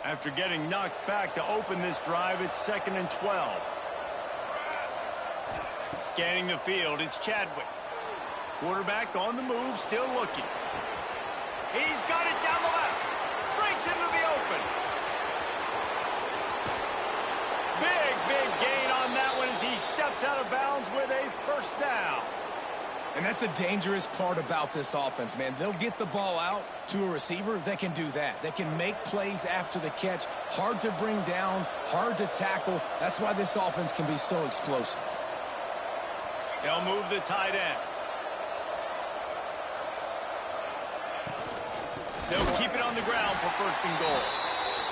After getting knocked back to open this drive, it's 2nd and 12. Scanning the field, it's Chadwick. Quarterback on the move, still looking. He's got it down the left. Breaks into the open. Big gain on that one as he steps out of bounds with a first down. And that's the dangerous part about this offense, man. They'll get the ball out to a receiver that can do that. That can make plays after the catch. Hard to bring down, hard to tackle. That's why this offense can be so explosive. They'll move the tight end. They'll keep it on the ground for 1st and goal.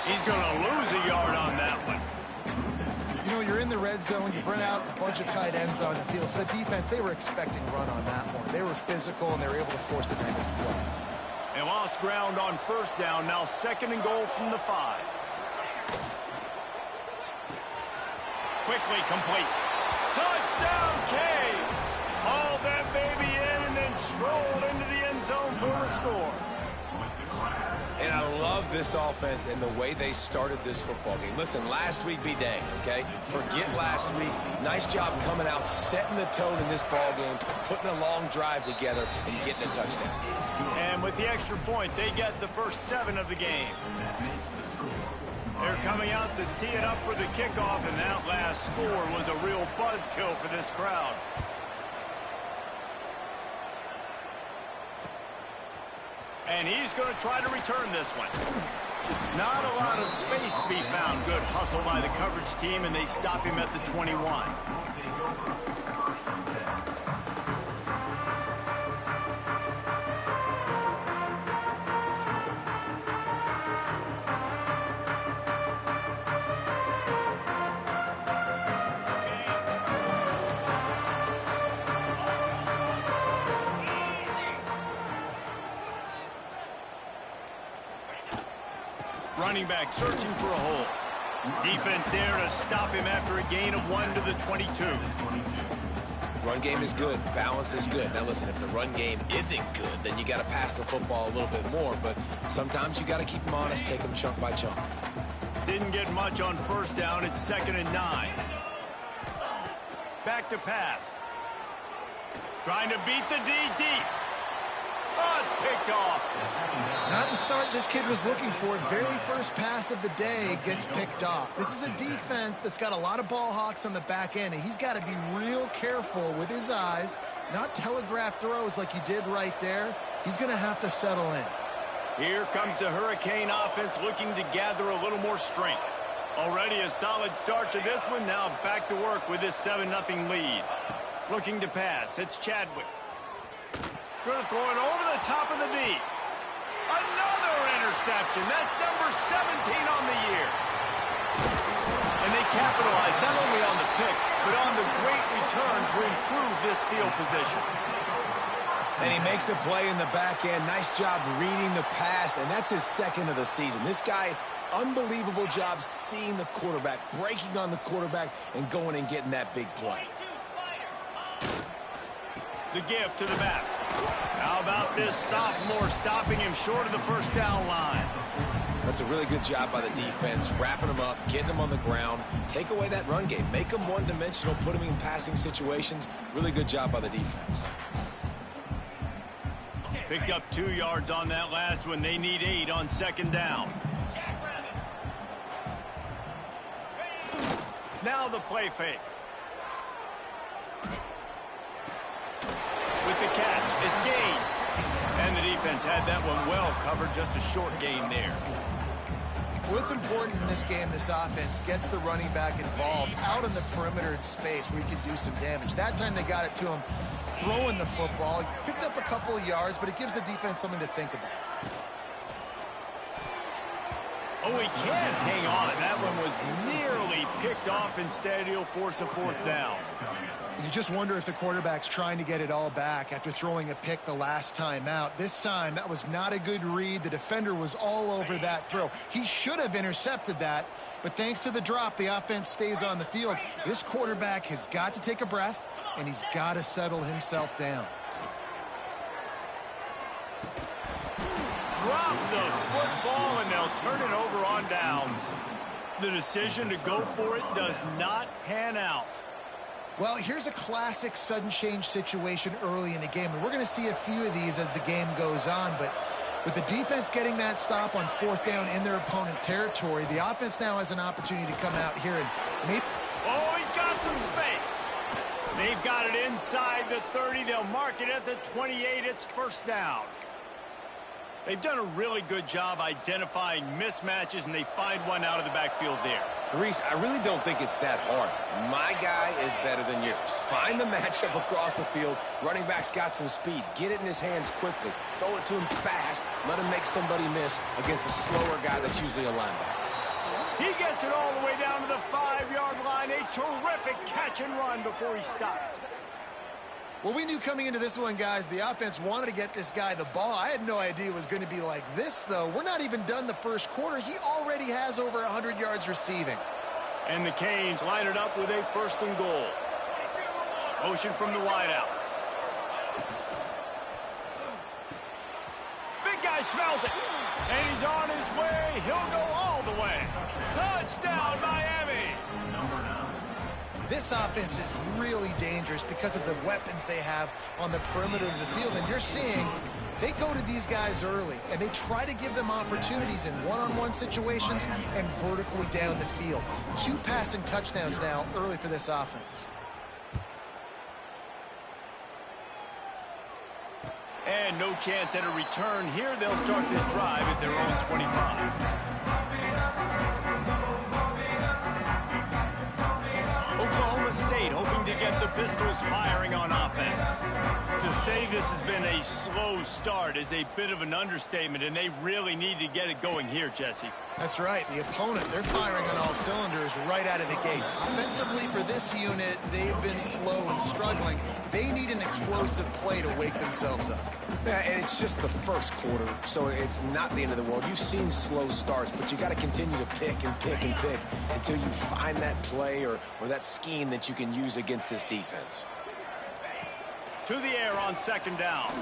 He's going to lose a yard on that one. You know, you're in the red zone, you bring out a bunch of tight ends on the field. So the defense, they were expecting run on that one. They were physical, and they were able to force the negative play. They lost ground on 1st down. Now 2nd and goal from the 5. Quickly complete. Touchdown, Canes! Hauled that baby in and then strolled into the end zone for the score. And I love this offense and the way they started this football game. Listen, last week be dang, okay? Forget last week. Nice job coming out, setting the tone in this ball game, putting a long drive together, and getting a touchdown. And with the extra point, they get the first 7 of the game. They're coming out to tee it up for the kickoff, and that last score was a real buzzkill for this crowd. And he's going to try to return this one. Not a lot of space to be found. Good hustle by the coverage team, and they stop him at the 21. Running back searching for a hole. Defense there to stop him after a gain of 1 to the 22. Run game is good. Balance is good. Now, listen, if the run game isn't good, then you got to pass the football a little bit more. But sometimes you got to keep them honest, take them chunk by chunk. Didn't get much on 1st down. It's 2nd and 9. Back to pass. Trying to beat the D deep. Oh, it's picked off. Not the start this kid was looking for. Very first pass of the day gets picked off. This is a defense that's got a lot of ball hawks on the back end, and he's got to be real careful with his eyes, not telegraph throws like he did right there. He's going to have to settle in. Here comes the Hurricane offense looking to gather a little more strength. Already a solid start to this one. Now back to work with this 7-0 lead. Looking to pass. It's Chadwick. Going to throw it over the top of the D. Another interception. That's number 17 on the year. And they capitalize not only on the pick, but on the great return to improve this field position. And he makes a play in the back end. Nice job reading the pass, and that's his 2nd of the season. This guy, unbelievable job seeing the quarterback, breaking on the quarterback, and going and getting that big play. The give to the back. How about this sophomore stopping him short of the 1st down line? That's a really good job by the defense, wrapping him up, getting him on the ground, take away that run game, make him one-dimensional, put him in passing situations. Really good job by the defense. Picked up 2 yards on that last one. They need 8 on 2nd down. Now the play fake. With the catch, it's Gaines. And the defense had that one well covered, just a short gain there. What's important in this game, this offense gets the running back involved out in the perimeter in space where he can do some damage. That time they got it to him throwing the football. He picked up a couple of yards, but it gives the defense something to think about. Oh, he can't hang on. That one was nearly picked off. Instead, he'll force a 4th down. You just wonder if the quarterback's trying to get it all back after throwing a pick the last time out. This time, that was not a good read. The defender was all over that throw. He should have intercepted that, but thanks to the drop, the offense stays on the field. This quarterback has got to take a breath, and he's got to settle himself down. drop the football, and they'll turn it over on downs. The decision to go for it does not pan out. Well, here's a classic sudden change situation early in the game, and we're going to see a few of these as the game goes on, but with the defense getting that stop on 4th down in their opponent territory, the offense now has an opportunity to come out here and maybe... Oh, he's got some space. They've got it inside the 30. They'll mark it at the 28. It's 1st down. They've done a really good job identifying mismatches, and they find one out of the backfield there. Reese, I really don't think it's that hard. My guy is better than yours. Find the matchup across the field. Running back's got some speed. Get it in his hands quickly. Throw it to him fast. Let him make somebody miss against a slower guy that's usually a linebacker. He gets it all the way down to the 5-yard line. A terrific catch and run before he stopped. Well, we knew coming into this one, guys, the offense wanted to get this guy the ball. I had no idea it was going to be like this, though. We're not even done the first quarter. He already has over 100 yards receiving. And the Canes line it up with a 1st and goal. Motion from the wideout. Big guy smells it. And he's on his way. He'll go all the way. Touchdown, Miami. This offense is really dangerous because of the weapons they have on the perimeter of the field. And you're seeing they go to these guys early, and they try to give them opportunities in one-on-one situations and vertically down the field. 2 passing touchdowns now early for this offense. And no chance at a return here. They'll start this drive at their own 25. Oklahoma State hoping to get the Pistols firing on offense. To say this has been a slow start is a bit of an understatement, and they really need to get it going here, Jesse. That's right. The opponent, they're firing on all cylinders right out of the gate. Offensively for this unit, they've been slow and struggling. They need an explosive play to wake themselves up. Yeah, and it's just the first quarter, so it's not the end of the world. You've seen slow starts, but you got to continue to pick and pick and pick until you find that play or that scheme that you can use against this defense. To the air on 2nd down.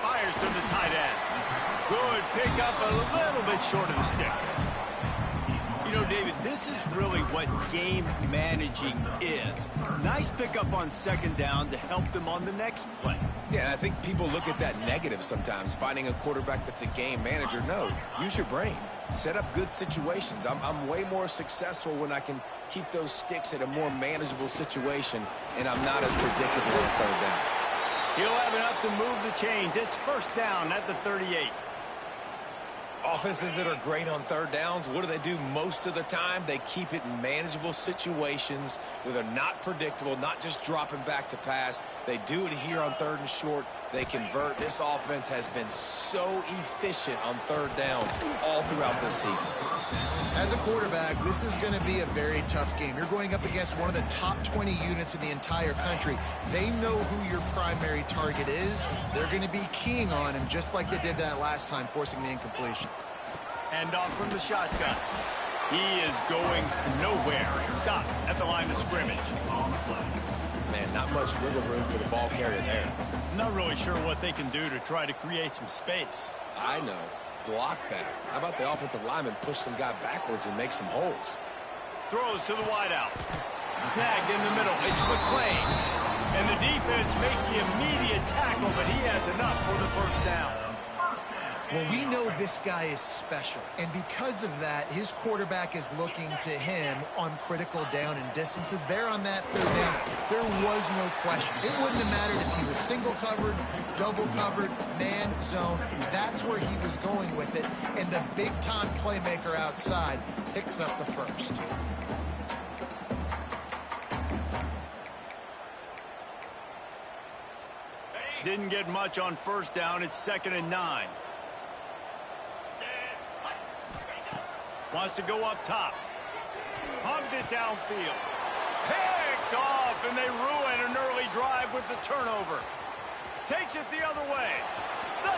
Fires to the tight end. Good pickup, a little bit short of the sticks. You know, David, this is really what game managing is. Nice pickup on 2nd down to help them on the next play. Yeah, and I think people look at that negative sometimes, finding a quarterback that's a game manager. No, use your brain. Set up good situations. I'm way more successful when I can keep those sticks at a more manageable situation, and I'm not as predictable on 3rd down. He'll have enough to move the chains. It's 1st down at the 38. Offenses that are great on 3rd downs, what do they do most of the time? They keep it in manageable situations where they're not predictable, not just dropping back to pass. They do it here on 3rd and short. They convert. This offense has been so efficient on 3rd downs all throughout this season. As a quarterback, this is going to be a very tough game. You're going up against one of the top 20 units in the entire country. They know who your primary target is. They're going to be keying on him just like they did that last time, forcing the incompletion. And off from the shotgun. He is going nowhere. Stop at the line of scrimmage. Man, not much wiggle room for the ball carrier there. Not really sure what they can do to try to create some space. I know. Block better. How about the offensive lineman push some guy backwards and make some holes? Throws to the wideout. Snagged in the middle. It's McClain. And the defense makes the immediate tackle, but he has enough for the 1st down. Well, we know this guy is special, and because of that, his quarterback is looking to him on critical down and distances. There on that 3rd down, there was no question. It wouldn't have mattered if he was single covered, double covered, man, zone. That's where he was going with it, and the big-time playmaker outside picks up the 1st. Didn't get much on 1st down. It's 2nd and 9. Wants to go up top. Pumps it downfield. Picked off, and they ruin an early drive with the turnover. Takes it the other way. The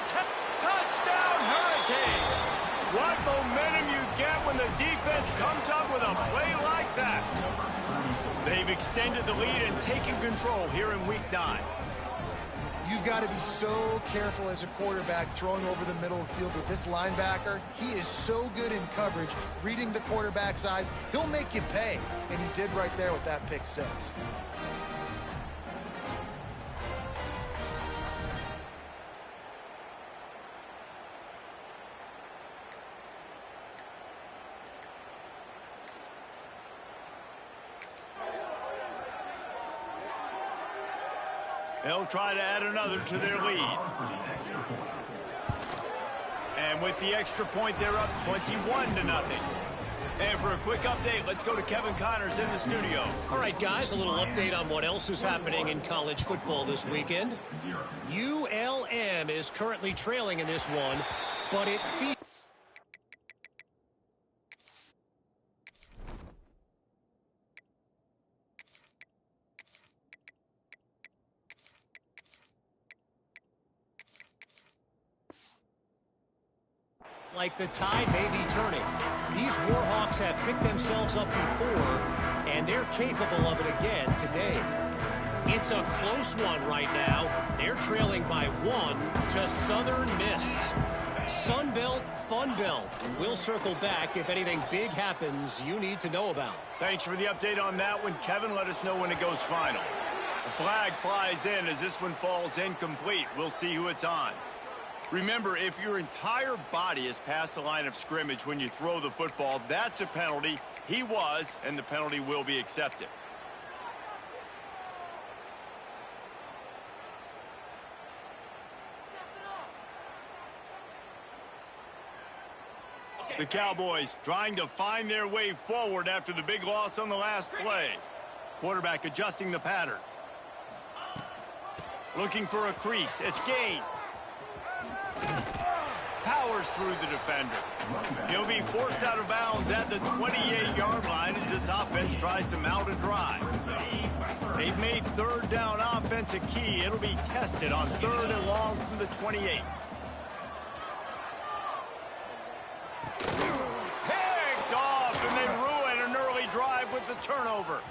touchdown Hurricane. What momentum you get when the defense comes up with a play like that. They've extended the lead and taken control here in Week 9. You've got to be so careful as a quarterback throwing over the middle of the field with this linebacker. He is so good in coverage, reading the quarterback's eyes. He'll make you pay, and he did right there with that pick six. They'll try to add another to their lead. And with the extra point, they're up 21-0. And for a quick update, let's go to Kevin Connors in the studio. All right, guys, a little update on what else is happening in college football this weekend. ULM is currently trailing in this one, but it feels like the tide may be turning. These Warhawks have picked themselves up before, and they're capable of it again today. It's a close one right now. They're trailing by 1 to Southern Miss. Sunbelt, Funbelt. We'll circle back if anything big happens you need to know about. Thanks for the update on that one, Kevin. Let us know when it goes final. The flag flies in as this one falls incomplete. We'll see who it's on. Remember, if your entire body is past the line of scrimmage when you throw the football, that's a penalty. He was, and the penalty will be accepted. The Cowboys trying to find their way forward after the big loss on the last play. Quarterback adjusting the pattern. Looking for a crease. It's Gaines. Powers through the defender. He'll be forced out of bounds at the 28-yard line as this offense tries to mount a drive. They've made third down offense a key. It'll be tested on 3rd and long from the 28. Picked off, and they ruin an early drive with the turnover.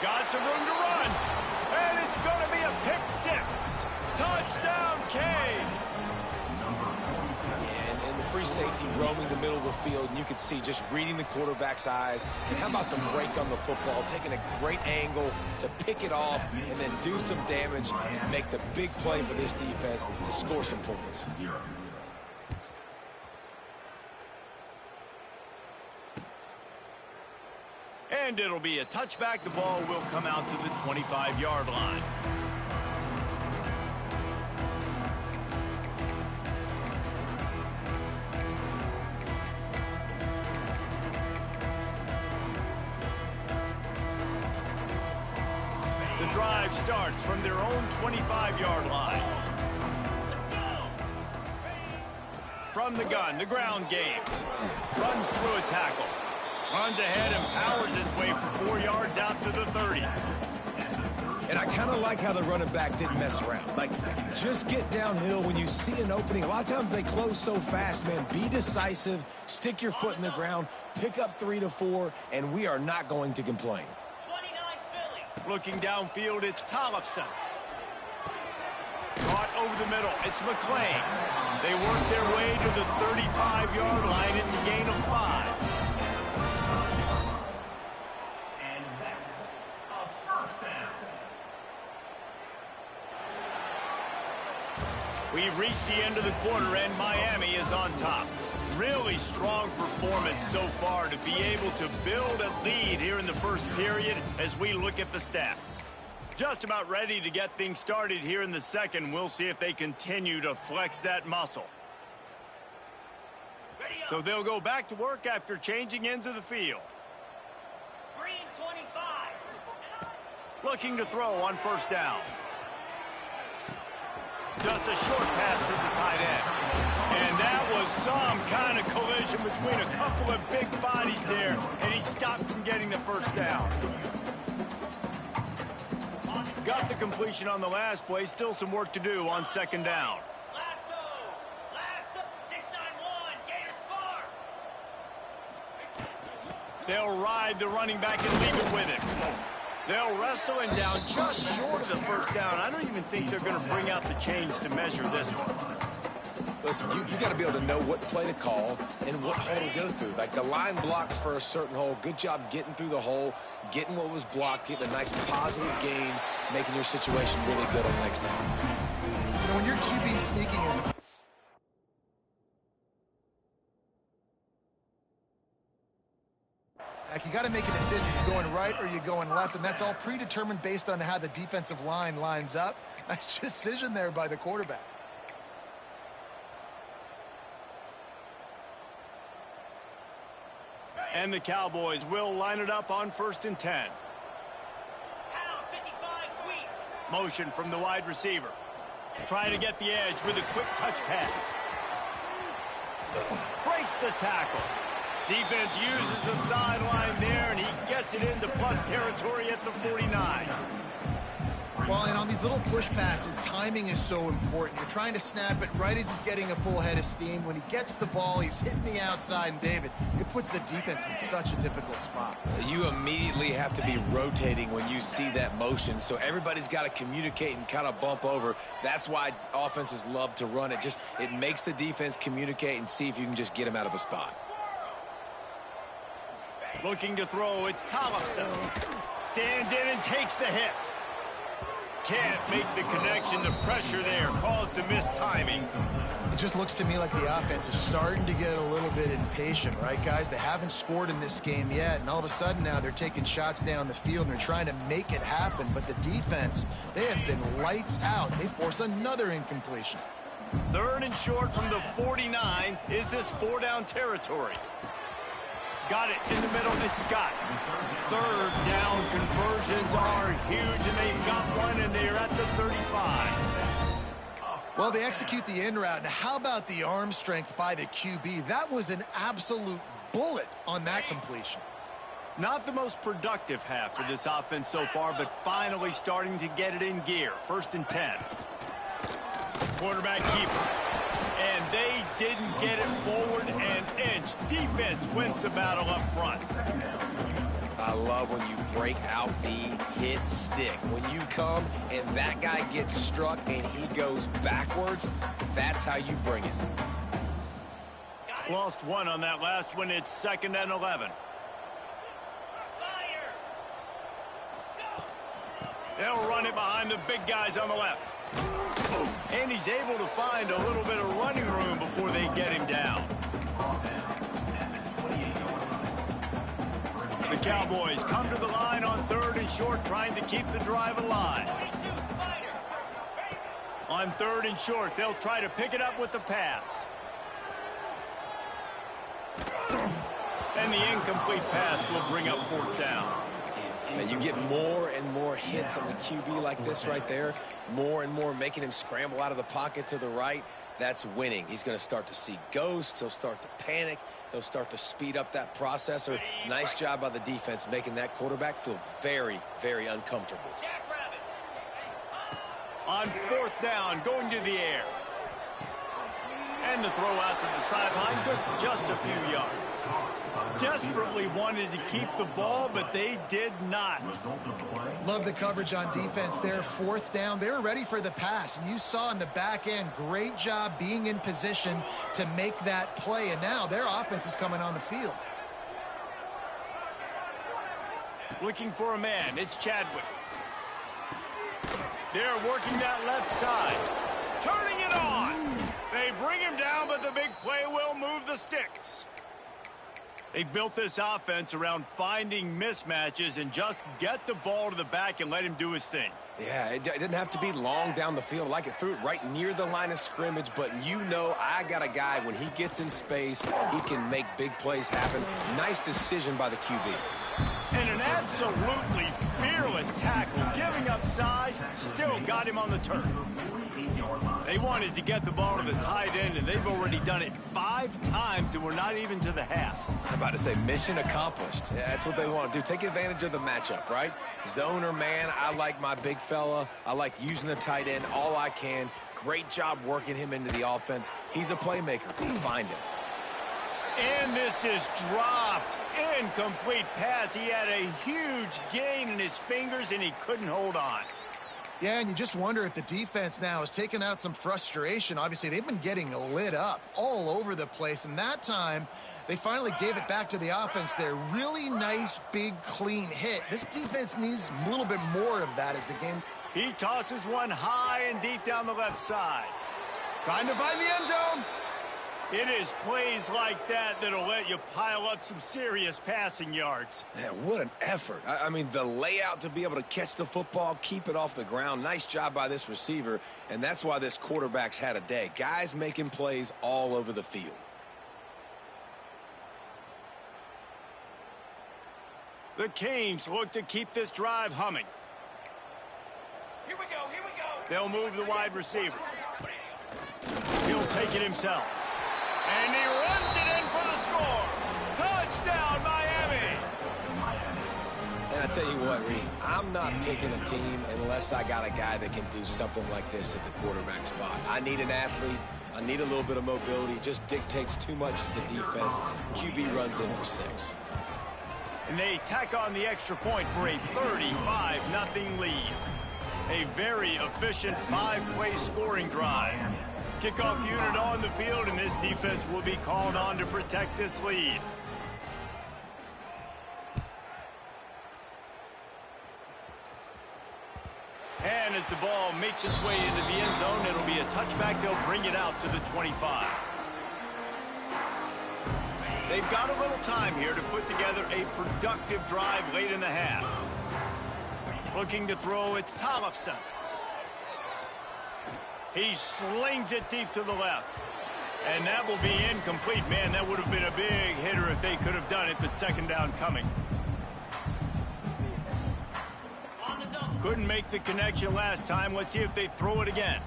Got some room to run, and it's going to be a pick six. Touchdown, Canes. And the free safety roaming the middle of the field, and you can see just reading the quarterback's eyes. And how about the break on the football, taking a great angle to pick it off and then do some damage and make the big play for this defense to score some points. And it'll be a touchback. The ball will come out to the 25-yard line. The drive starts from their own 25-yard line. From the gun, the ground game. Runs through a tackle. Runs ahead and powers his way for 4 yards out to the 30. And I kind of like how the running back didn't mess around. Like, just get downhill when you see an opening. A lot of times they close so fast, man. Be decisive, stick your foot in the ground, pick up 3 to 4, and we are not going to complain. Looking downfield, it's Tollefson. Caught over the middle, it's McClain. They work their way to the 35-yard line. It's a gain of 5. We've reached the end of the quarter, and Miami is on top. Really strong performance so far to be able to build a lead here in the first period as we look at the stats. Just about ready to get things started here in the second. We'll see if they continue to flex that muscle. So they'll go back to work after changing into the field. Green 25. Looking to throw on first down. Just a short pass to the tight end. And that was some kind of collision between a couple of big bodies there, and he stopped from getting the first down. Got the completion on the last play. Still some work to do on second down. Lasso, 691, Gators far. They'll ride the running back and leave it with him. They'll wrestle him down just short of the first down. I don't even think they're going to bring out the chains to measure this one. Listen, you got to be able to know what play to call and what hole to go through. Like the line blocks for a certain hole. Good job getting through the hole, getting what was blocked, getting a nice positive gain, making your situation really good on the next down. You know, when your QB sneaking is you got to make a decision. You're going right or you're going left, and that's all predetermined based on how the defensive line lines up. Nice decision there by the quarterback. And the Cowboys will line it up on 1st and 10. Pound 55 weeks. Motion from the wide receiver. Trying to get the edge with a quick touch pass. Breaks the tackle. Defense uses the sideline there, and he gets it into plus territory at the 49. Well, and on these little push passes, timing is so important. You're trying to snap it right as he's getting a full head of steam. When he gets the ball, he's hitting the outside, and David, it puts the defense in such a difficult spot. You immediately have to be rotating when you see that motion, so everybody's got to communicate and kind of bump over. That's why offenses love to run it. It makes the defense communicate and see if you can just get him out of a spot. Looking to throw, it's Tollefson. Stands in and takes the hit. Can't make the connection. The pressure there caused the missed timing. It just looks to me like the offense is starting to get a little bit impatient, right, guys? They haven't scored in this game yet, and all of a sudden now they're taking shots down the field and they're trying to make it happen. But the defense, they have been lights out. They force another incompletion. 3rd and short from the 49. Is this 4-down territory? Got it in the middle. It's Scott. 3rd down conversions are huge, and they've got one, and they're at the 35. Well, they execute the in route. Now, how about the arm strength by the QB? That was an absolute bullet on that completion. Not the most productive half for this offense so far, but finally starting to get it in gear. 1st and 10. Quarterback keeper. And they didn't get it forward an inch. Defense wins the battle up front. I love when you break out the hit stick. When you come and that guy gets struck and he goes backwards, that's how you bring it. Lost one on that last one. It's 2nd and 11. Fire. They'll run it behind the big guys on the left. And he's able to find a little bit of running room before they get him down. The Cowboys come to the line on 3rd and short, trying to keep the drive alive. On 3rd and short, they'll try to pick it up with the pass. And the incomplete pass will bring up 4th down. And you get more and more hits on the QB like this right there. More and more making him scramble out of the pocket to the right. That's winning. He's going to start to see ghosts. He'll start to panic. He'll start to speed up that processor. Nice job by the defense making that quarterback feel very, very uncomfortable. On 4th down, going to the air. And the throw out to the sideline, good for just a few yards. Desperately wanted to keep the ball, but they did not. Love the coverage on defense there. 4th down, they were ready for the pass. And you saw in the back end, great job being in position to make that play. And now their offense is coming on the field. Looking for a man, it's Chadwick. They're working that left side. Turning it on. They bring him down, but the big play will move the sticks. They've built this offense around finding mismatches and just get the ball to the back and let him do his thing. Yeah, it didn't have to be long down the field. Like it threw it right near the line of scrimmage, but you know I got a guy, when he gets in space, he can make big plays happen. Nice decision by the QB. And an absolutely fearless tackle, giving up size, still got him on the turf. They wanted to get the ball to the tight end, and they've already done it 5 times, and we're not even to the half. I'm about to say mission accomplished. Yeah, that's what they want to do. Take advantage of the matchup, right? Zone or man, I like my big fella. I like using the tight end all I can. Great job working him into the offense. He's a playmaker. Find him. And this is dropped. Incomplete pass. He had a huge gain in his fingers, and he couldn't hold on. Yeah, and you just wonder if the defense now has taken out some frustration. Obviously, they've been getting lit up all over the place, and that time they finally gave it back to the offense there. Really nice, big, clean hit. This defense needs a little bit more of that as the game. He tosses one high and deep down the left side. Trying to find the end zone. It is plays like that that'll let you pile up some serious passing yards. Man, what an effort. I mean, the layout to be able to catch the football, keep it off the ground. Nice job by this receiver, and that's why this quarterback's had a day. Guys making plays all over the field. The Canes look to keep this drive humming. Here we go, here we go. They'll move the wide receiver. He'll take it himself. And he runs it in for the score. Touchdown, Miami. And I tell you what, Reese, I'm not picking a team unless I got a guy that can do something like this at the quarterback spot. I need an athlete. I need a little bit of mobility. It just dictates too much to the defense. QB runs in for 6. And they tack on the extra point for a 35-0 lead. A very efficient 5-play scoring drive. Kickoff unit on the field, and this defense will be called on to protect this lead. And as the ball makes its way into the end zone, it'll be a touchback. They'll bring it out to the 25. They've got a little time here to put together a productive drive late in the half. Looking to throw, it's Tollefson. He slings it deep to the left. And that will be incomplete. Man, that would have been a big hitter if they could have done it, but second down coming. Couldn't make the connection last time. Let's see if they throw it again.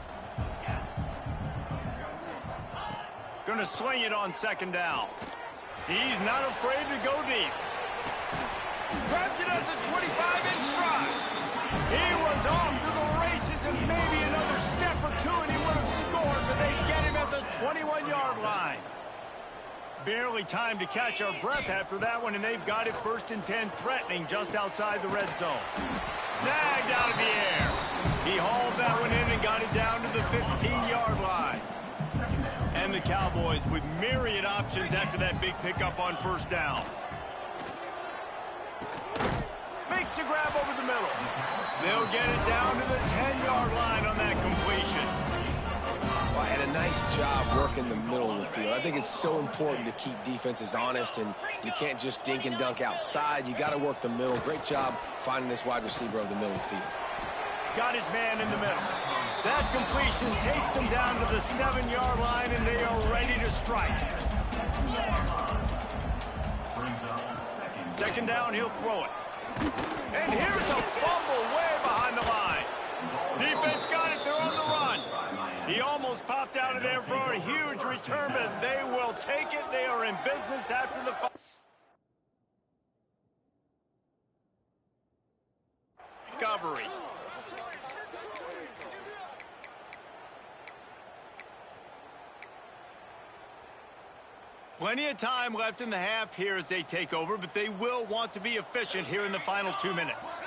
Gonna sling it on second down. He's not afraid to go deep. Grabs it at the 25-inch stride. He was off to the races and maybe another step or two and he would have scored, but they get him at the 21-yard line. Barely time to catch our breath after that one, and they've got it 1st and 10, threatening just outside the red zone. Snagged out of the air. He hauled that one in and got it down to the 15-yard line. And the Cowboys with myriad options after that big pickup on first down. Makes the grab over the middle. They'll get it down to the 10-yard line on that completion. Well, and a nice job working the middle of the field. I think it's so important to keep defenses honest, and you can't just dink and dunk outside. You got to work the middle. Great job finding this wide receiver over the middle of the field. Got his man in the middle. That completion takes them down to the 7-yard line, and they are ready to strike. Second down, he'll throw it. And here's a fumble way behind the line. Defense got it, they're on the run. He almost popped out of there for a huge return, but they will take it. They are in business after the recovery. Plenty of time left in the half here as they take over, but they will want to be efficient here in the final 2 minutes.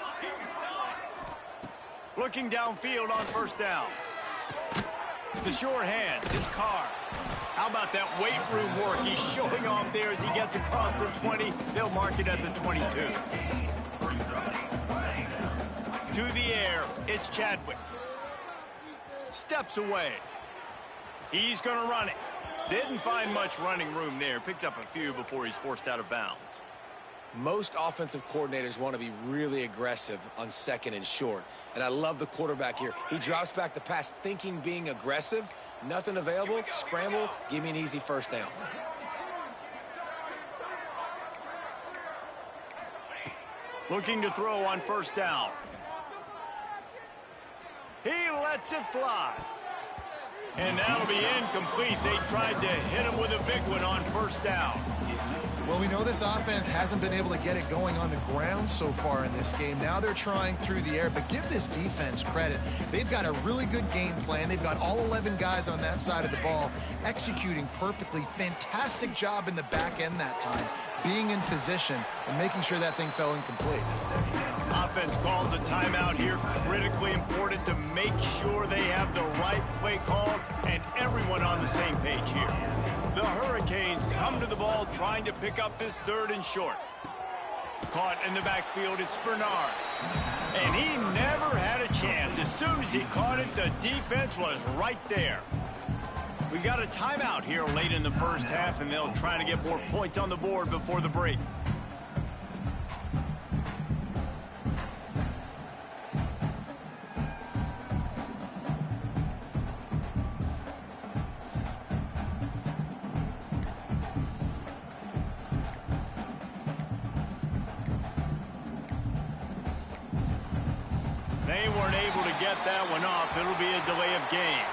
Looking downfield on first down. The sure hands, it's Carr. How about that weight room work he's showing off there as he gets across the 20. They'll mark it at the 22. To the air, it's Chadwick. Steps away. He's going to run it. Didn't find much running room there. Picks up a few before he's forced out of bounds. Most offensive coordinators want to be really aggressive on second and short. And I love the quarterback here. He drops back the pass thinking being aggressive. Nothing available. Scramble. Give me an easy first down. Looking to throw on first down. He lets it fly. And that'll be incomplete. They tried to hit him with a big one on first down. Well, we know this offense hasn't been able to get it going on the ground so far in this game. Now they're trying through the air, but give this defense credit. They've got a really good game plan. They've got all 11 guys on that side of the ball executing perfectly. Fantastic job in the back end that time, being in position and making sure that thing fell incomplete. Offense calls a timeout here. Critically important to make sure they have the right play called and everyone on the same page here. The Hurricanes come to the ball trying to pick up this 3rd and short. Caught in the backfield, it's Bernard. And he never had a chance. As soon as he caught it, the defense was right there. We got a timeout here late in the first half, and they'll try to get more points on the board before the break. They weren't able to get that one off. It'll be a delay of game.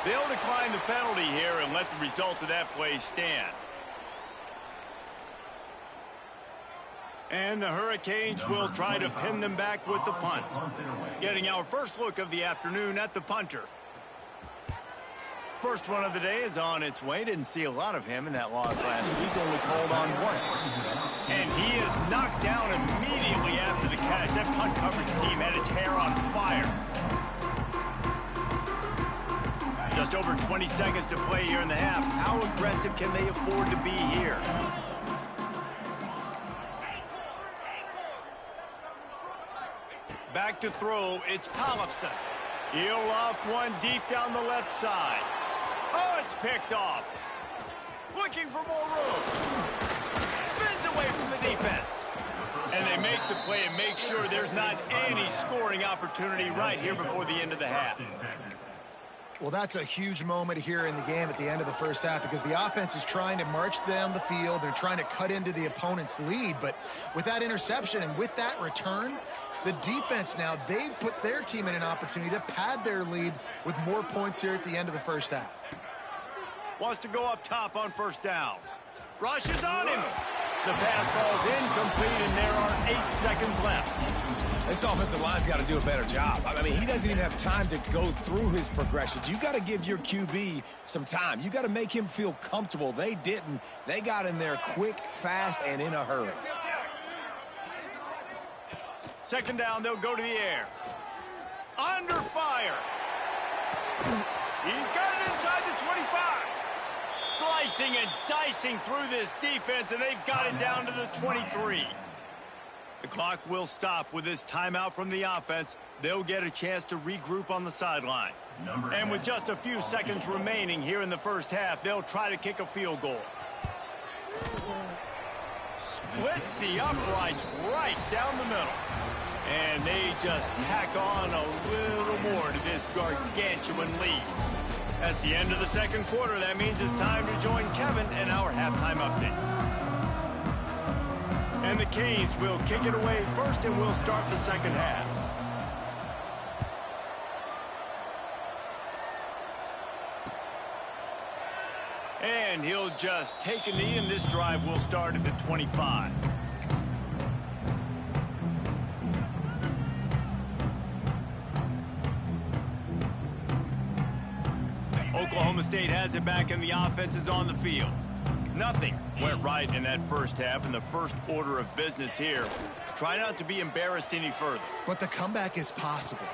They'll decline the penalty here and let the result of that play stand. And the Hurricanes will try to pin them back with the punt. Getting our first look of the afternoon at the punter. First one of the day is on its way. Didn't see a lot of him in that loss last week. Only called on once. And he is knocked down immediately after the catch. That punt coverage team had its hair on fire. Just over 20 seconds to play here in the half. How aggressive can they afford to be here? Back to throw, it's Tollefson. He'll loft one deep down the left side. Oh, it's picked off. Looking for more room. Spins away from the defense. And they make the play and make sure there's not any scoring opportunity right here before the end of the half. Well, that's a huge moment here in the game at the end of the first half because the offense is trying to march down the field. They're trying to cut into the opponent's lead. But with that interception and with that return, the defense now, they've put their team in an opportunity to pad their lead with more points here at the end of the first half. Wants to go up top on first down. Rushes on him. The pass falls incomplete, and there are 8 seconds left. This offensive line's got to do a better job. I mean, he doesn't even have time to go through his progressions. You got to give your QB some time. You got to make him feel comfortable. They didn't. They got in there quick, fast, and in a hurry. Second down, they'll go to the air. Under fire. He's got it inside the 25. Slicing and dicing through this defense, and they've got it down to the 23. The clock will stop with this timeout from the offense. They'll get a chance to regroup on the sideline. And with just a few seconds remaining here in the first half, they'll try to kick a field goal. Splits the uprights right down the middle. And they just tack on a little more to this gargantuan lead. That's the end of the second quarter. That means it's time to join Kevin in our halftime update. And the Canes will kick it away first, and we'll start the second half. And he'll just take a knee, and this drive will start at the 25. Oklahoma State has it back, and the offense is on the field. Nothing went right in that first half, and the first order of business here. Try not to be embarrassed any further. But the comeback is possible.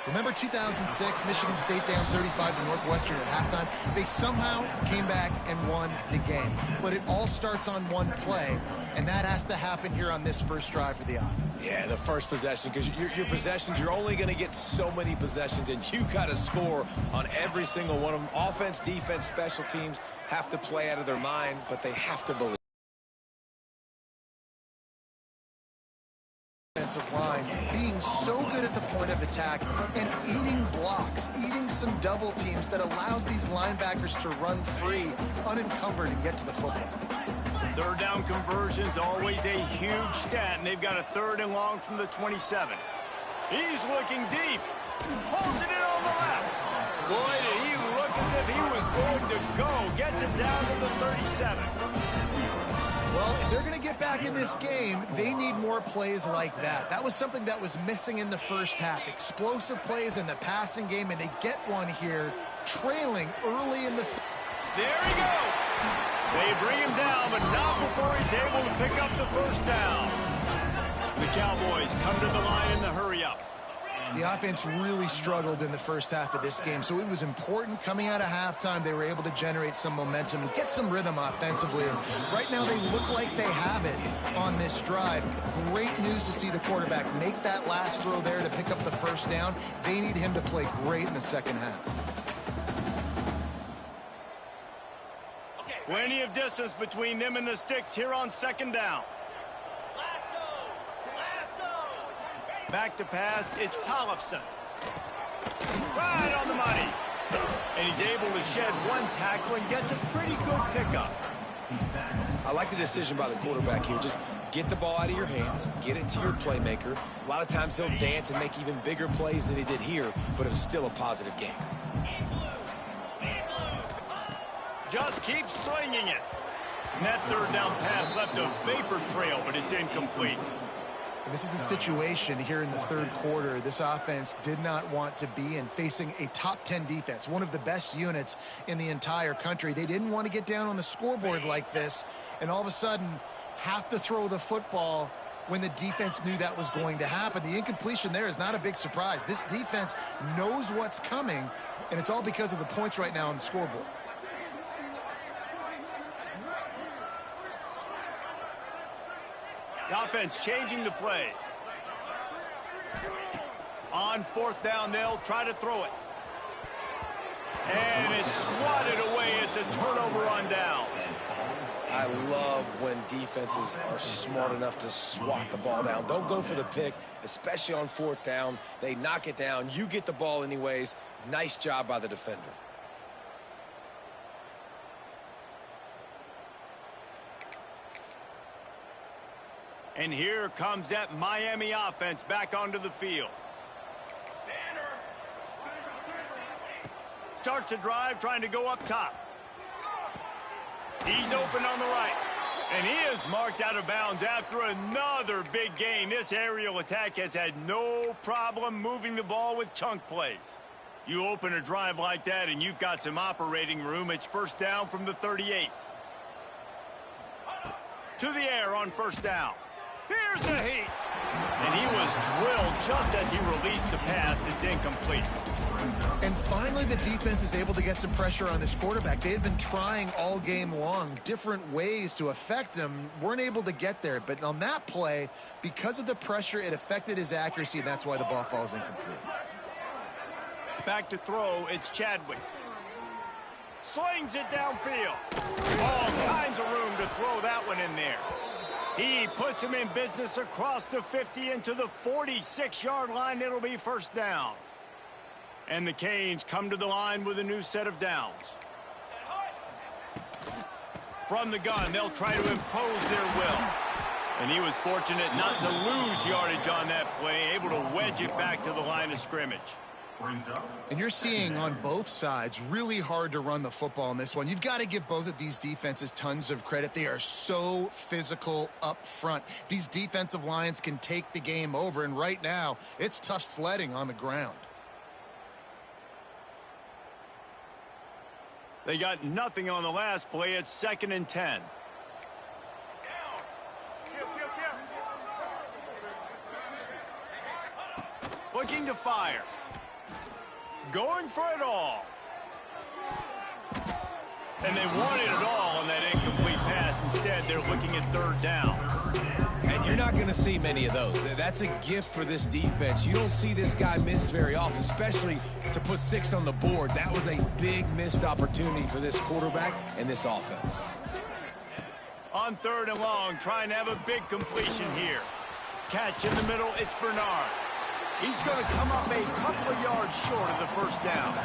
Remember 2006, Michigan State down 35 to Northwestern at halftime? They somehow came back and won the game. But it all starts on one play, and that has to happen here on this first drive for the offense. Yeah, the first possession, because your possessions, you're only going to get so many possessions, and you got to score on every single one of them. Offense, defense, special teams have to play out of their mind, but they have to believe. Offensive line being so good at the point of attack and eating blocks, eating some double teams that allows these linebackers to run free, unencumbered, and get to the football. Third down conversions, always a huge stat, and they've got a 3rd and long from the 27. He's looking deep. Pulls it in on the left. Boy, did he look if he was going to go. Gets it down to the 37. Well, if they're going to get back in this game, they need more plays like that. That was something that was missing in the first half. Explosive plays in the passing game, and they get one here, trailing early in the... There he goes. They bring him down, but not before he's able to pick up the first down. The Cowboys come to the line in the hurry-up. The offense really struggled in the first half of this game, so it was important coming out of halftime. They were able to generate some momentum and get some rhythm offensively. And right now they look like they have it on this drive. Great news to see the quarterback make that last throw there to pick up the first down. They need him to play great in the second half. Plenty of distance between them and the sticks here on second down. Back to pass, it's Tollefson. Right on the money. And he's able to shed one tackle and gets a pretty good pickup. I like the decision by the quarterback here. Just get the ball out of your hands, get it to your playmaker. A lot of times he'll dance and make even bigger plays than he did here, but it was still a positive game. Just keep slinging it. And that third down pass left a vapor trail, but it's incomplete. This is a situation here in the third quarter this offense did not want to be in, facing a top 10 defense, one of the best units in the entire country. They didn't want to get down on the scoreboard like this and all of a sudden have to throw the football when the defense knew that was going to happen. The incompletion there is not a big surprise. This defense knows what's coming, and it's all because of the points right now on the scoreboard. The offense changing the play. On fourth down, they'll try to throw it. And it's swatted away. It's a turnover on downs. I love when defenses are smart enough to swat the ball down. Don't go for the pick, especially on fourth down. They knock it down. You get the ball anyways. Nice job by the defender. And here comes that Miami offense back onto the field. Starts a drive trying to go up top. He's open on the right. And he is marked out of bounds after another big gain. This aerial attack has had no problem moving the ball with chunk plays. You open a drive like that and you've got some operating room. It's first down from the 38. To the air on first down. Here's a heat. And he was drilled just as he released the pass. It's incomplete. And finally, the defense is able to get some pressure on this quarterback. They had been trying all game long different ways to affect him. Weren't able to get there. But on that play, because of the pressure, it affected his accuracy, and that's why the ball falls incomplete. Back to throw, it's Chadwick. Slings it downfield. All kinds of room to throw that one in there. He puts him in business across the 50 into the 46-yard line. It'll be first down. And the Canes come to the line with a new set of downs. From the gun, they'll try to impose their will. And he was fortunate not to lose yardage on that play, able to wedge it back to the line of scrimmage. And you're seeing on both sides really hard to run the football in this one. You've got to give both of these defenses tons of credit. They are so physical up front. These defensive lines can take the game over, and right now it's tough sledding on the ground. They got nothing on the last play. It's 2nd and 10. Looking to fire. Going for it all. And they wanted it all on that incomplete pass. Instead, they're looking at third down. And you're not going to see many of those. That's a gift for this defense. You don't see this guy miss very often, especially to put 6 on the board. That was a big missed opportunity for this quarterback and this offense. On 3rd and long, trying to have a big completion here. Catch in the middle, it's Bernard. He's going to come up a couple of yards short of the first down.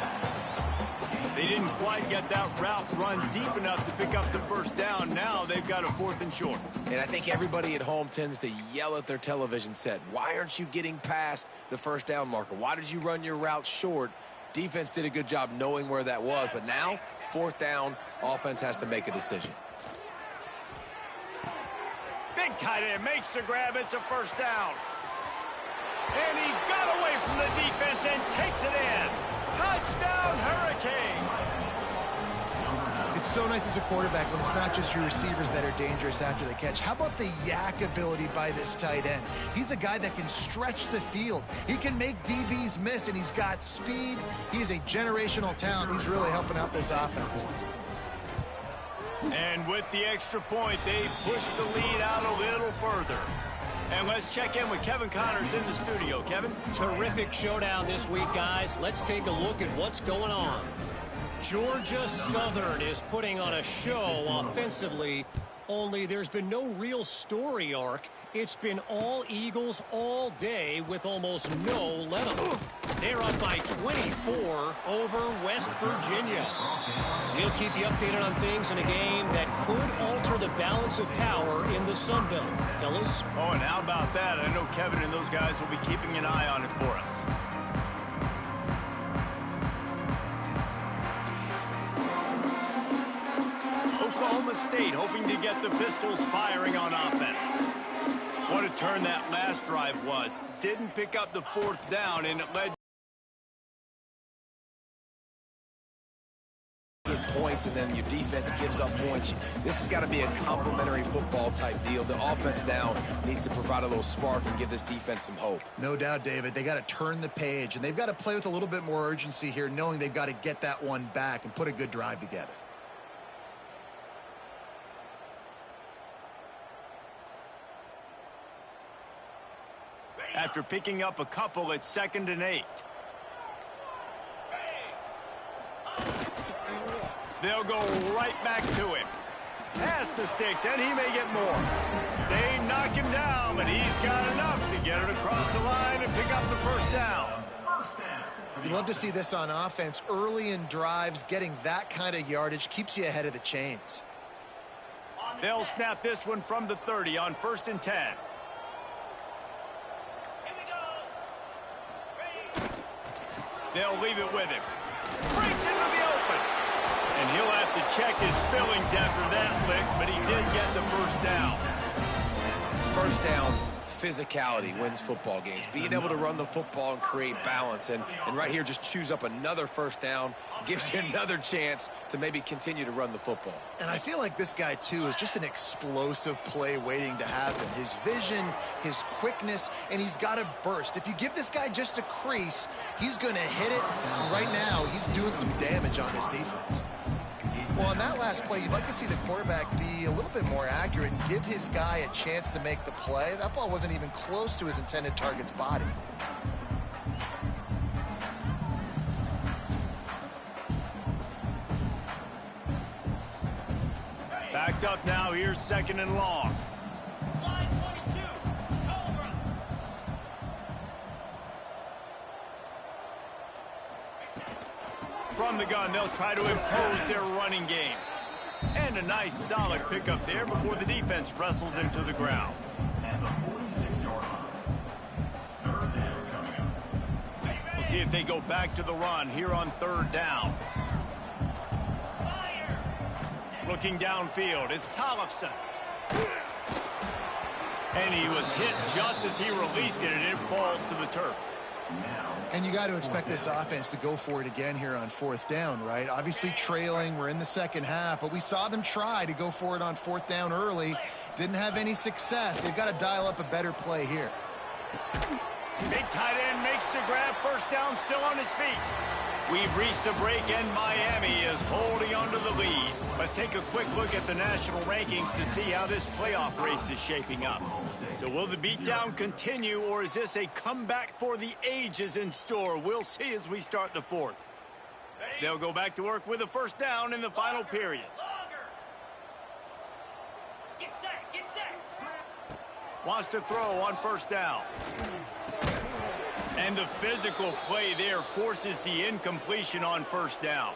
They didn't quite get that route run deep enough to pick up the first down. Now they've got a 4th and short. And I think everybody at home tends to yell at their television set. Why aren't you getting past the first down marker? Why did you run your route short? Defense did a good job knowing where that was, but now, 4th down, offense has to make a decision. Big tight end makes the grab. It's a 1st down. And he got away from the defense and takes it in. Touchdown, Hurricane. It's so nice as a quarterback when it's not just your receivers that are dangerous after the catch. How about the yak ability by this tight end? He's a guy that can stretch the field. He can make DBs miss, and he's got speed. He's a generational talent. He's really helping out this offense. And with the extra point, they push the lead out a little further. And let's check in with Kevin Connors in the studio. Kevin? Terrific showdown this week, guys. Let's take a look at what's going on. Georgia Southern is putting on a show offensively, only there's been no real story arc. It's been all Eagles all day with almost no let-up. They're up by 24 over West Virginia. We'll keep you updated on things in a game that could alter the balance of power in the Sun Belt. Fellas? Oh, and how about that? I know Kevin and those guys will be keeping an eye on it for us. Oklahoma State hoping to get the Pistols firing on offense. What a turn that last drive was. Didn't pick up the 4th down, and it led points, and then your defense gives up points. This has got to be a complementary football type deal. The offense now needs to provide a little spark and give this defense some hope. No doubt, David. They got to turn the page, and they've got to play with a little bit more urgency here, knowing they've got to get that one back and put a good drive together. after picking up a couple at 2nd and 8. They'll go right back to him. Pass the sticks, and he may get more. They knock him down, but he's got enough to get it across the line and pick up the 1st down. You love to see this on offense. Early in drives, getting that kind of yardage keeps you ahead of the chains. They'll snap this one from the 30 on 1st and 10. They'll leave it with him. Breaks into the open. And he'll have to check his fillings after that lick, but he did get the 1st down. 1st down, physicality wins football games. Being able to run the football and create balance. And right here, just choose up another 1st down. Gives you another chance to maybe continue to run the football. And I feel like this guy, too, is just an explosive play waiting to happen. His vision, his quickness, and he's got a burst. If you give this guy just a crease, he's going to hit it. And right now, he's doing some damage on this defense. Well, on that last play, you'd like to see the quarterback be a little bit more accurate and give his guy a chance to make the play. That ball wasn't even close to his intended target's body. Backed up now. Here's 2nd and long. Slide 22. Cobra. From the gun, they'll try to impose their running game. And a nice solid pickup there before the defense wrestles him to the ground. We'll see if they go back to the run here on 3rd down. Looking downfield, it's Tollefson. And he was hit just as he released it, and it falls to the turf. And you got to expect this offense to go for it again here on 4th down, right? Obviously trailing, we're in the 2nd half, but we saw them try to go for it on 4th down early. Didn't have any success. They've got to dial up a better play here. Big tight end makes the grab, 1st down, still on his feet. We've reached a break, and Miami is holding onto the lead. Let's take a quick look at the national rankings to see how this playoff race is shaping up. So will the beatdown continue, or is this a comeback for the ages in store? We'll see as we start the 4th. They'll go back to work with a 1st down in the final period. Get set, get set. Wants to throw on 1st down. And the physical play there forces the incompletion on 1st down.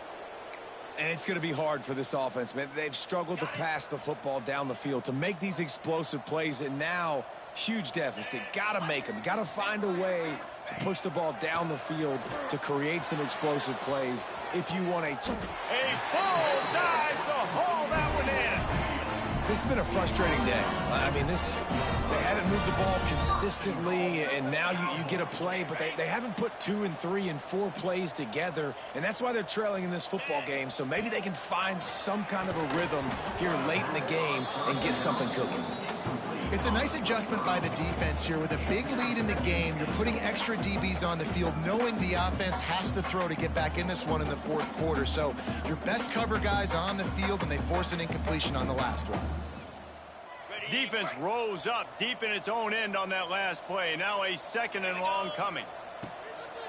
And it's going to be hard for this offense, man. They've struggled to pass the football down the field, to make these explosive plays, and now huge deficit. Got to make them. Got to find a way to push the ball down the field, to create some explosive plays if you want a full dive to haul that one in. This has been a frustrating day. I mean, they haven't moved the ball consistently, and now you get a play, but they haven't put 2 and 3 and 4 plays together, and that's why they're trailing in this football game. So maybe they can find some kind of a rhythm here late in the game and get something cooking. It's a nice adjustment by the defense here. With a big lead in the game, you're putting extra DBs on the field, knowing the offense has to throw to get back in this one in the fourth quarter. So your best cover guys on the field, and they force an incompletion on the last one. Defense rose up deep in its own end on that last play. Now a 2nd and long coming.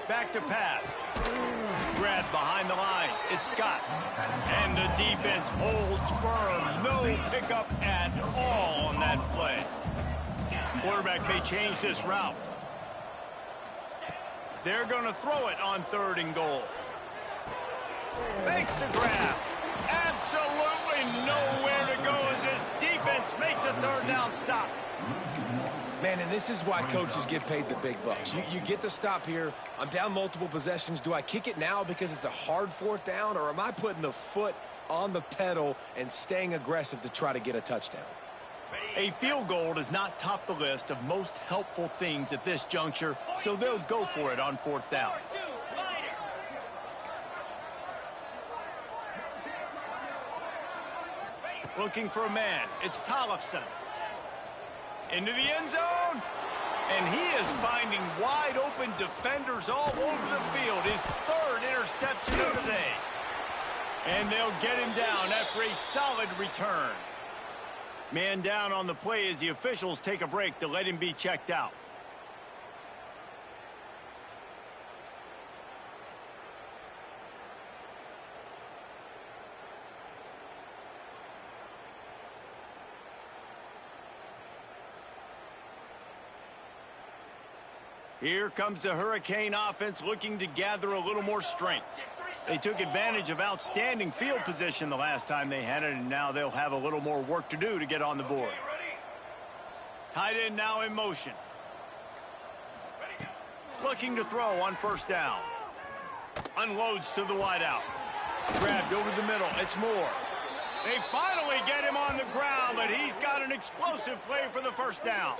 Back to pass. Grabbed behind the line. It's Scott. And the defense holds firm. No pickup at all on that play. Quarterback may change this route. They're going to throw it on 3rd and goal. Makes the grab. Absolutely nowhere to go as this defense makes a 3rd down stop. Man, and this is why coaches get paid the big bucks. You get the stop here. I'm down multiple possessions. Do I kick it now because it's a hard 4th down, or am I putting the foot on the pedal and staying aggressive to try to get a touchdown? A field goal does not top the list of most helpful things at this juncture, so they'll go for it on 4th down. Looking for a man. It's Tollefson. Into the end zone. And he is finding wide open defenders all over the field. His 3rd interception of the day. And they'll get him down after a solid return. Man down on the play as the officials take a break to let him be checked out. Here comes the Hurricane offense looking to gather a little more strength. They took advantage of outstanding field position the last time they had it, and now they'll have a little more work to do to get on the board. Tight end now in motion. Looking to throw on 1st down. Unloads to the wideout. Grabbed over the middle. It's Moore. They finally get him on the ground, but he's got an explosive play for the 1st down.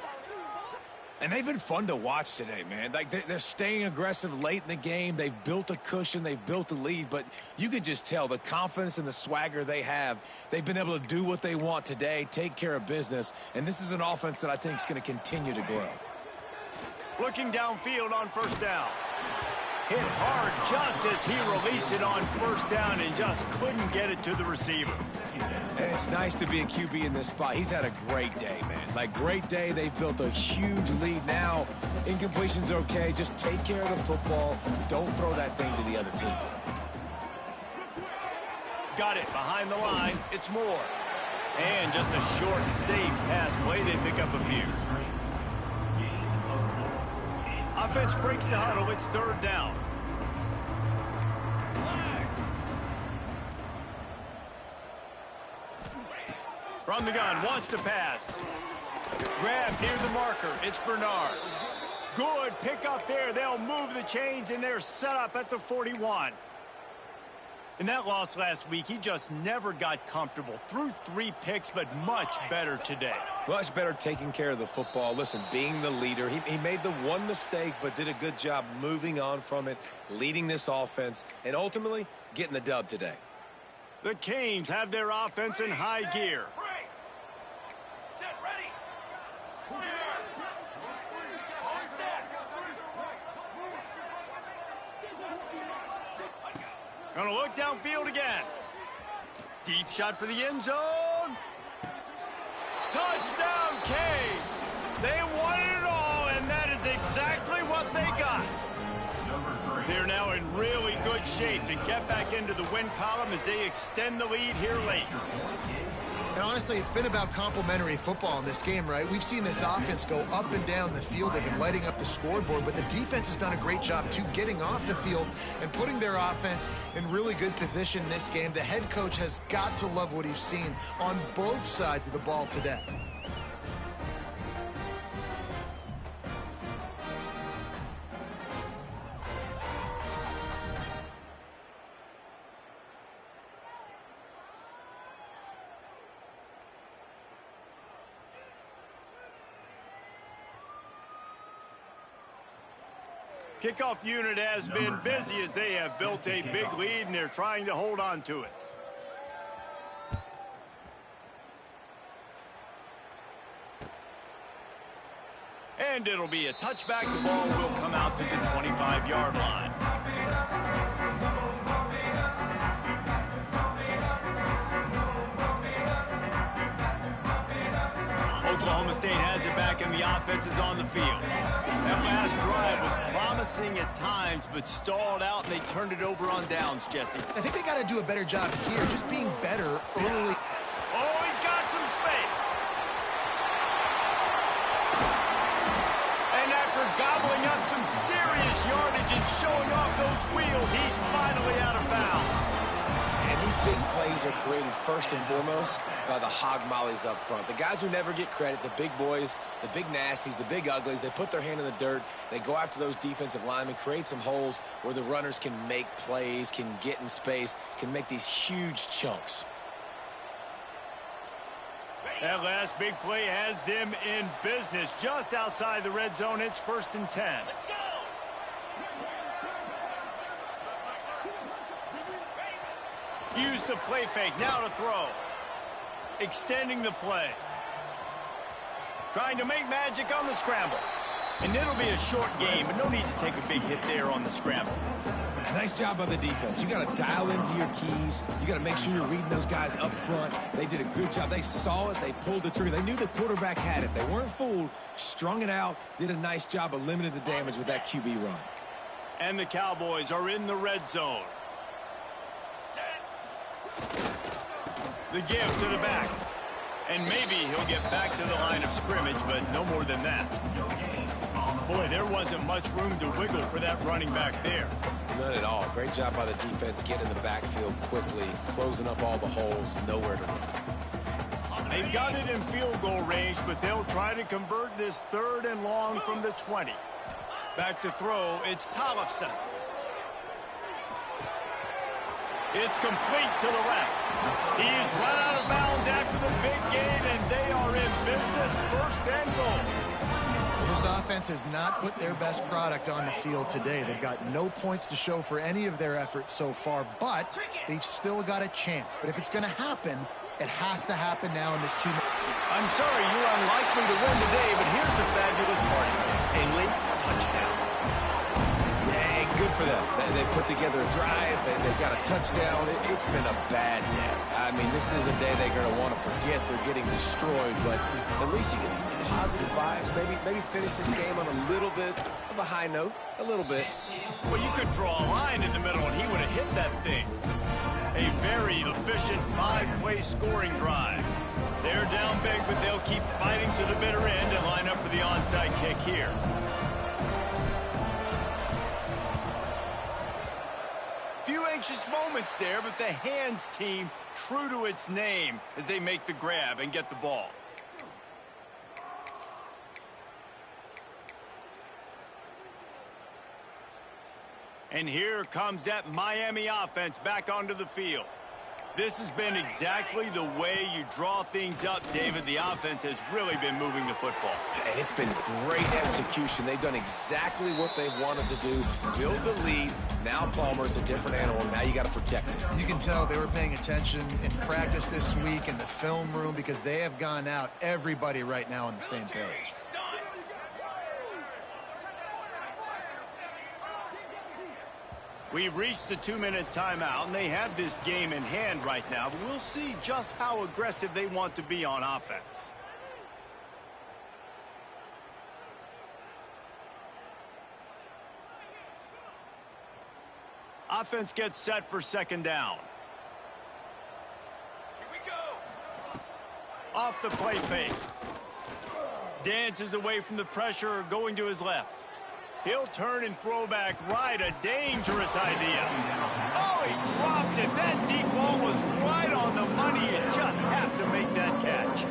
And they've been fun to watch today, man. Like, they're staying aggressive late in the game. They've built a cushion. They've built a lead. But you can just tell the confidence and the swagger they have. They've been able to do what they want today, take care of business. And this is an offense that I think is going to continue to grow. Looking downfield on 1st down. Hit hard just as he released it on 1st down and just couldn't get it to the receiver. And it's nice to be a QB in this spot. He's had a great day, man. Like, great day. They've built a huge lead now. Incompletion's okay. Just take care of the football. Don't throw that thing to the other team. Got it behind the line. It's Moore. And just a short and safe pass play. They pick up a few. Offense breaks the huddle. It's 3rd down. From the gun, wants to pass. Grab near the marker. It's Bernard. Good pick up there. They'll move the chains, and they're set up at the 41. In that loss last week, he just never got comfortable. Threw 3 picks, but much better today. Much better taking care of the football. Listen, being the leader, he made the one mistake, but did a good job moving on from it, leading this offense, and ultimately getting the dub today. The Canes have their offense in high gear. Gonna look downfield again. Deep shot for the end zone. Touchdown, Canes. They won it all, and that is exactly what they got. They're now in really good shape to get back into the win column as they extend the lead here late. And honestly, it's been about complementary football in this game, right? We've seen this offense go up and down the field. They've been lighting up the scoreboard, but the defense has done a great job, too, getting off the field and putting their offense in really good position in this game. The head coach has got to love what he's seen on both sides of the ball today. Kickoff unit has been busy as they have built a big lead, and they're trying to hold on to it. And it'll be a touchback. The ball will come out to the 25-yard line. Oklahoma State has it back, and the offense is on the field. That last drive was promising at times, but stalled out, and they turned it over on downs, Jesse. I think they got to do a better job here, just being better early. Oh, he's got some space. And after gobbling up some serious yardage and showing off those wheels, he's finally out of bounds. And these big plays are created first and foremost by the hog mollies up front. The guys who never get credit, the big boys, the big nasties, the big uglies, they put their hand in the dirt. They go after those defensive linemen, create some holes where the runners can make plays, can get in space, can make these huge chunks. That last big play has them in business just outside the red zone. It's 1st and 10. Let's go. Use the play fake. Now to throw. Extending the play. Trying to make magic on the scramble. And it'll be a short game, but no need to take a big hit there on the scramble. Nice job by the defense. You got to dial into your keys. You got to make sure you're reading those guys up front. They did a good job. They saw it. They pulled the trigger. They knew the quarterback had it. They weren't fooled. Strung it out. Did a nice job of limiting the damage with that QB run. And the Cowboys are in the red zone. The give to the back. And maybe he'll get back to the line of scrimmage, but no more than that. Boy, there wasn't much room to wiggle for that running back there. None at all. Great job by the defense getting in the backfield quickly, closing up all the holes, nowhere to run. They've got it in field goal range, but they'll try to convert this 3rd and long from the 20. Back to throw, it's Tollefson. It's complete to the left. He's run out of bounds after the big gain, and they are in business. 1st and goal. This offense has not put their best product on the field today. They've got no points to show for any of their efforts so far, but they've still got a chance. But if it's going to happen, it has to happen now in this 2 minutes. I'm sorry you're unlikely to win today, but here's a fabulous part. A late touchdown. Hey, good for them. They put together a drive. They got a touchdown. It's been a bad day. I mean, this is a day they're going to want to forget. They're getting destroyed, but at least you get some positive vibes. Maybe finish this game on a little bit of a high note. A little bit. Well, you could draw a line in the middle, and he would have hit that thing. A very efficient 5-play scoring drive. They're down big, but they'll keep fighting to the bitter end and line up for the onside kick here. Few anxious moments there, but the hands team true to its name as they make the grab and get the ball. And here comes that Miami offense back onto the field. This has been exactly the way you draw things up, David. The offense has really been moving the football. And it's been great execution. They've done exactly what they've wanted to do. Build the lead. Now Palmer's a different animal. Now you got to protect it. You can tell they were paying attention in practice this week in the film room because they have gone out, everybody right now on the same page. We've reached the 2-minute timeout, and they have this game in hand right now, but we'll see just how aggressive they want to be on offense. Offense gets set for 2nd down. Here we go. Off the play fake. Dances away from the pressure, going to his left. He'll turn and throw back right. A dangerous idea. Oh, he dropped it. That deep ball was right on the money. You just have to make that catch.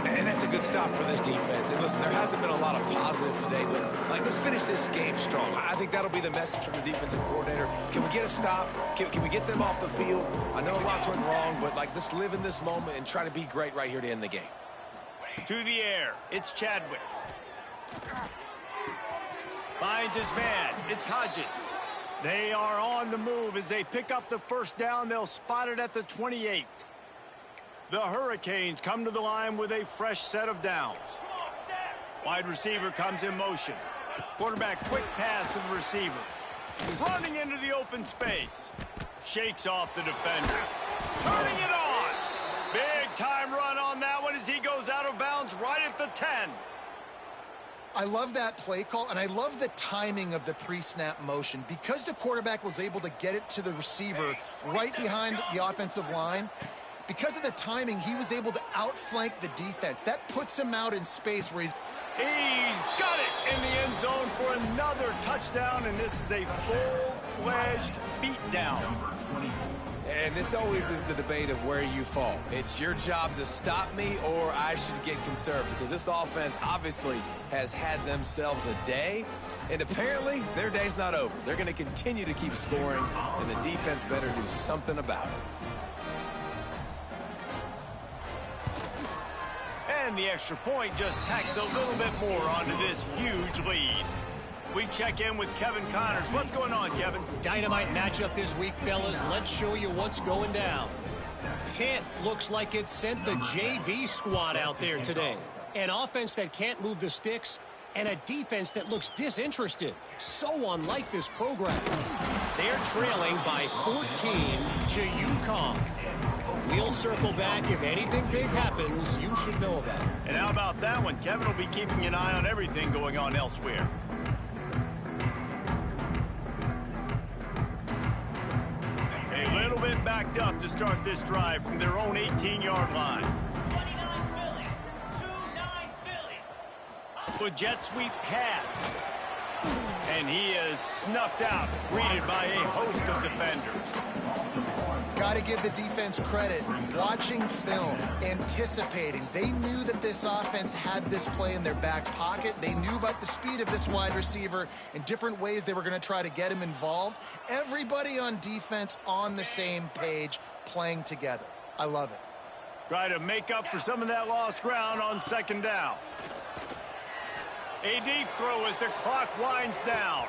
And that's a good stop for this defense. And listen, there hasn't been a lot of positive today, but let's finish this game strong. I think that'll be the message from the defensive coordinator. Can we get a stop? Can we get them off the field? I know lots went wrong, but let's live in this moment and try to be great right here to end the game. To the air. It's Chadwick. Finds his man. It's Hodges. They are on the move as they pick up the first down. They'll spot it at the 28. The Hurricanes come to the line with a fresh set of downs. Wide receiver comes in motion. Quarterback quick pass to the receiver. Running into the open space. Shakes off the defender. Turning it on. Big time run on that one as he goes out of bounds right at the 10. I love that play call, and I love the timing of the pre-snap motion. Because the quarterback was able to get it to the receiver right behind the offensive line, because of the timing, he was able to outflank the defense. That puts him out in space where he's got it in the end zone for another touchdown, and this is a full-fledged beatdown. And this always is the debate of where you fall. It's your job to stop me, or I should get conserved, because this offense obviously has had themselves a day, and apparently their day's not over. They're going to continue to keep scoring, and the defense better do something about it. And the extra point just tacks a little bit more onto this huge lead. We check in with Kevin Connors. What's going on, Kevin? Dynamite matchup this week, fellas. Let's show you what's going down. Pitt looks like it sent the JV squad out there today. An offense that can't move the sticks and a defense that looks disinterested. So unlike this program. They're trailing by 14 to UConn. We'll circle back. If anything big happens, you should know about it. And how about that one? Kevin will be keeping an eye on everything going on elsewhere. A little bit backed up to start this drive from their own 18-yard line. 29 Philly. 2-9 Philly. With jet sweep pass. And he is snuffed out, greeted by a host of defenders. got to give the defense credit. Watching film, anticipating. They knew that this offense had this play in their back pocket. They knew about the speed of this wide receiver and different ways they were going to try to get him involved. Everybody on defense on the same page, playing together. I love it. Try to make up for some of that lost ground on second down. A deep throw as the clock winds down.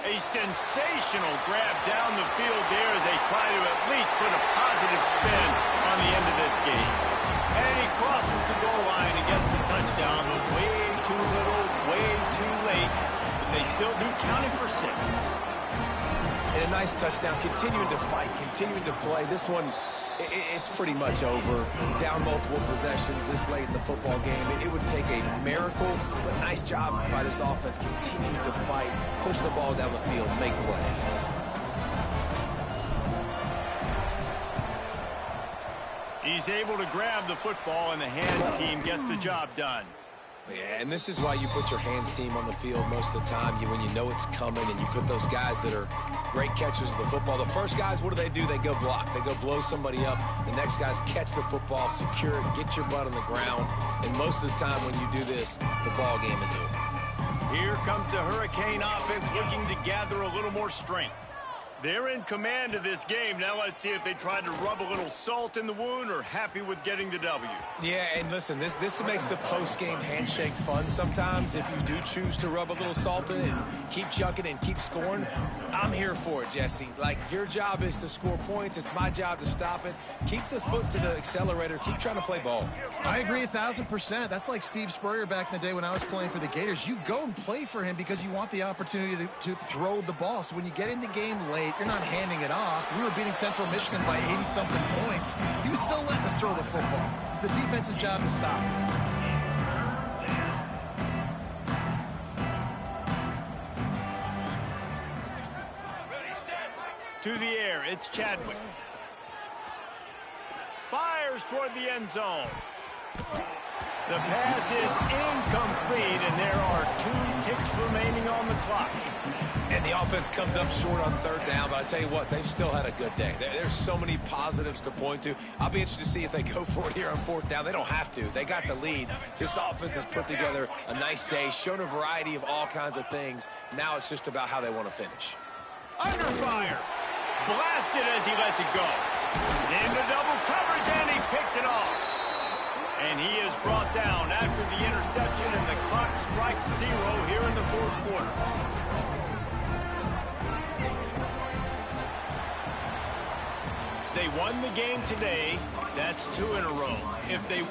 A sensational grab down the field there as they try to at least put a positive spin on the end of this game. And he crosses the goal line and gets the touchdown, but way too little, way too late. They still do count it for 6. And a nice touchdown, continuing to fight, continuing to play. This one, it's pretty much over. Down multiple possessions this late in the football game. It would take a miracle, but nice job by this offense continuing to fight, push the ball down the field, make plays. He's able to grab the football, and the hands team gets the job done. Yeah, and this is why you put your hands team on the field most of the time, when you know it's coming, and you put those guys that are great catchers of the football. The first guys, what do? They go block. They go blow somebody up. The next guys catch the football, secure it, get your butt on the ground. And most of the time when you do this, the ball game is over. Here comes the Hurricane offense looking to gather a little more strength. They're in command of this game. Now let's see if they try to rub a little salt in the wound or happy with getting the W. Yeah, and listen, this makes the post-game handshake fun sometimes. If you do choose to rub a little salt in it and keep chucking and keep scoring, I'm here for it, Jesse. Like, your job is to score points. It's my job to stop it. Keep the foot to the accelerator. Keep trying to play ball. I agree 1,000%. That's like Steve Spurrier back in the day when I was playing for the Gators. You go and play for him because you want the opportunity to throw the ball. So when you get in the game late, you're not handing it off. We were beating Central Michigan by 80-something points. He was still letting us throw the football. It's the defense's job to stop. To the air, it's Chadwick. Fires toward the end zone. The pass is incomplete, and there are 2 ticks remaining on the clock. And the offense comes up short on third down, but I tell you what, they've still had a good day. There's so many positives to point to. I'll be interested to see if they go for it here on fourth down. They don't have to. They got the lead. This offense has put together a nice day, shown a variety of all kinds of things. Now it's just about how they want to finish. Under fire. Blasted as he lets it go. Into double coverage, and he picked it off. And he is brought down after the interception, and the clock strikes 0 here in the fourth quarter. They won the game today. That's 2 in a row. If they